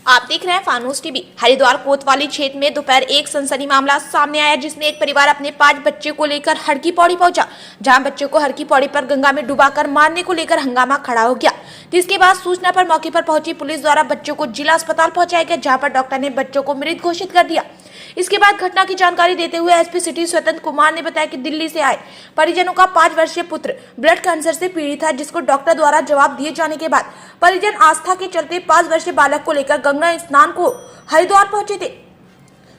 आप देख रहे हैं फानूस टीवी। हरिद्वार कोतवाली क्षेत्र में दोपहर एक सनसनी मामला सामने आया, जिसमें एक परिवार अपने 5 बच्चे को लेकर हरकी पौड़ी पहुंचा, जहां बच्चों को हरकी पौड़ी पर गंगा में डुबाकर मारने को लेकर हंगामा खड़ा हो गया। जिसके बाद सूचना पर मौके पर पहुंची पुलिस द्वारा बच्चों को जिला अस्पताल पहुंचाया गया, जहाँ पर डॉक्टर ने बच्चों को मृत घोषित कर दिया। इसके बाद घटना की जानकारी देते हुए एसपी सिटी स्वतंत्र कुमार ने बताया कि दिल्ली से आए परिजनों का 5 वर्षीय पुत्र ब्लड कैंसर से पीड़ित है, जिसको डॉक्टर द्वारा जवाब दिए जाने के बाद परिजन आस्था के चलते 5 वर्षीय बालक को लेकर गंगा स्नान को हरिद्वार पहुंचे थे,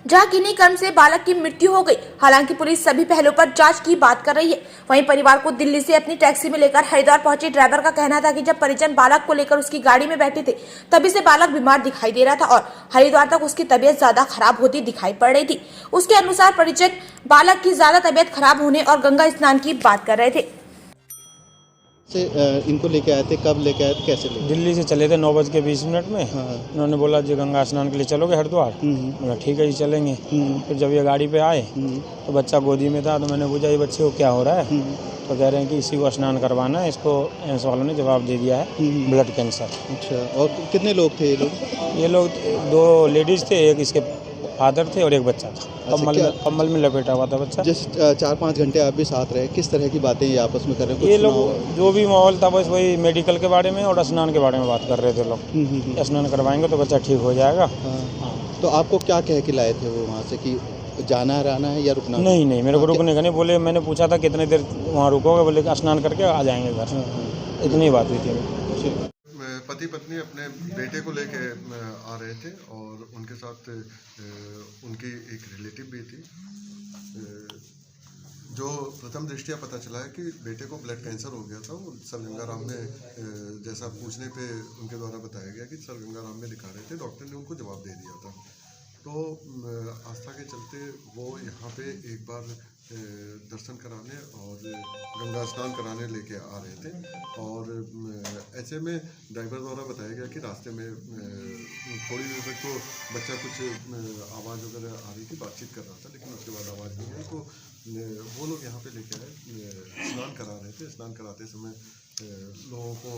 जहां किन्हीं कर्म से बालक की मृत्यु हो गई। हालांकि पुलिस सभी पहलुओं पर जांच की बात कर रही है। वहीं परिवार को दिल्ली से अपनी टैक्सी में लेकर हरिद्वार पहुंचे ड्राइवर का कहना था कि जब परिजन बालक को लेकर उसकी गाड़ी में बैठे थे, तभी से बालक बीमार दिखाई दे रहा था और हरिद्वार तक उसकी तबीयत ज्यादा खराब होती दिखाई पड़ रही थी। उसके अनुसार परिजन बालक की ज्यादा तबीयत खराब होने और गंगा स्नान की बात कर रहे थे। से इनको लेके आए थे, कब लेके आए थे, कैसे लेके? दिल्ली से चले थे 9:20 में। हाँ। उन्होंने बोला जी गंगा स्नान के लिए चलोगे हरिद्वार? बोला ठीक है जी चलेंगे। फिर जब ये गाड़ी पे आए तो बच्चा गोदी में था, तो मैंने पूछा ये बच्चे को क्या हो रहा है? तो कह रहे हैं कि इसी को स्नान करवाना है। इसको एम्स वालों ने जवाब दे दिया है ब्लड कैंसर। अच्छा, और कितने लोग थे ये लोग? ये लोग 2 लेडीज़ थे, एक इसके फादर थे और एक बच्चा था। कम्बल में लपेटा हुआ था बच्चा। जिस 4-5 घंटे आप भी साथ रहे, किस तरह की बातें ये आपस में कर रहे हैं? ये लोग जो भी माहौल था बस वही मेडिकल के बारे में और स्नान के बारे में बात कर रहे थे लोग। स्नान करवाएंगे तो बच्चा ठीक हो जाएगा। हाँ। तो आपको क्या कह के लाए थे वो वहाँ से कि जाना रहना है या रुकना? नहीं, मेरे को रुकने का नहीं बोले। मैंने पूछा था कितने देर वहाँ रुकोगे? बोले स्नान करके आ जाएंगे घर। इतनी बात हुई थी। पति पत्नी अपने बेटे को लेके आ रहे थे और उनके साथ उनकी एक रिलेटिव भी थी। जो प्रथम दृष्टिया पता चला है कि बेटे को ब्लड कैंसर हो गया था। वो सर गंगाराम में जैसा पूछने पे उनके द्वारा बताया गया कि सर गंगाराम में दिखा रहे थे, डॉक्टर ने उनको जवाब दे दिया था। तो आस्था के चलते वो यहाँ पे एक बार दर्शन कराने और गंगा स्नान कराने लेके आ रहे थे। और ऐसे में ड्राइवर द्वारा बताया गया कि रास्ते में थोड़ी देर तक तो बच्चा कुछ आवाज़ वगैरह आ रही थी, बातचीत कर रहा था, लेकिन उसके बाद आवाज़ नहीं आई। तो वो लोग यहाँ पे लेके आए, स्नान करा रहे थे। स्नान कराते समय लोगों को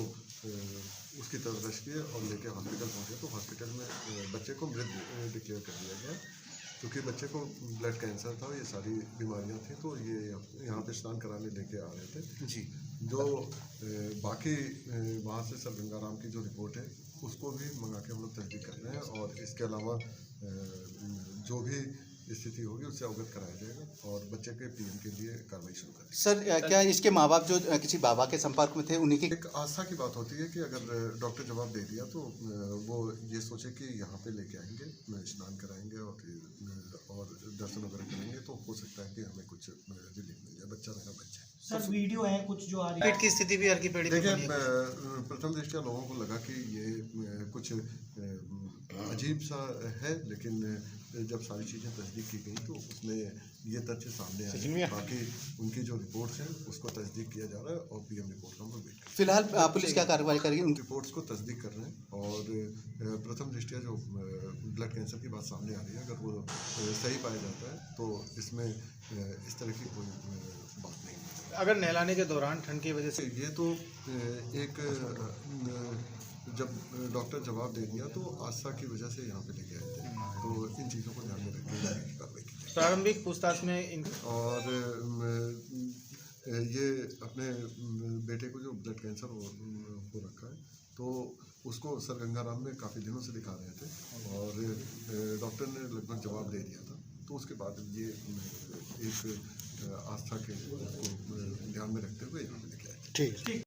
उसकी तरफ किए और लेके हॉस्पिटल पहुँचे। तो हॉस्पिटल में बच्चे को मृत डिक्लेयर कर दिया गया, क्योंकि बच्चे को ब्लड कैंसर था, ये सारी बीमारियां थी। तो ये यहाँ पे स्नान कराने लेके आ रहे थे जी। जो बाकी वहाँ से सर गंगाराम की जो रिपोर्ट है उसको भी मंगा के हम लोग तस्दीक कर रहे हैं और इसके अलावा जो भी स्थिति होगी उससे अवगत कराया जाएगा और बच्चे के पीएम के लिए कार्रवाई शुरू करें। सर, क्या इसके माँ बाप जो किसी बाबा के संपर्क में थे, उन्हीं की एक आस्था की बात होती है कि अगर डॉक्टर जवाब दे दिया तो वो ये सोचे कि यहाँ पे लेके आएंगे, स्नान कराएंगे और दर्शन वगैरह करेंगे, तो हो सकता है कि हमें कुछ रिलीफ मिल जाए। बच्चा रहेगा बच्चा। सर वीडियो है कुछ जो आ रही है, पेट की स्थिति भी हल्की पेड़। देखिए, प्रथम दृष्टया लोगों को लगा कि ये कुछ अजीब सा है, लेकिन जब सारी चीज़ें तस्दीक की गई तो उसमें ये तथ्य सामने आए। बाकी उनकी जो रिपोर्ट्स हैं उसको तस्दीक किया जा रहा है और पीएम रिपोर्ट का हम लोग वेट कर रहे हैं। फिलहाल पुलिस क्या कार्रवाई करेगी? उन रिपोर्ट्स को तस्दीक कर रहे हैं और प्रथम दृष्टया जो ब्लड कैंसर की बात सामने आ रही है, अगर वो सही पाया जाता है तो इसमें इस तरह की कोई बात नहीं है। अगर नहलाने के दौरान ठंड की वजह से ये तो एक जब डॉक्टर जवाब दे दिया तो आस्था की वजह से यहाँ पे लेके आए थे। तो इन चीज़ों को ध्यान में रखते हुए कार्रवाई की जाए। प्रारंभिक पूछताछ में और ये अपने बेटे को जो ब्लड कैंसर हो रखा है, तो उसको सर गंगाराम में काफ़ी दिनों से दिखा रहे थे और डॉक्टर ने लगभग जवाब दे दिया था। तो उसके बाद ये एक आस्था के को ध्यान में रखते हुए यहाँ पे लेके आए थे। ठीक।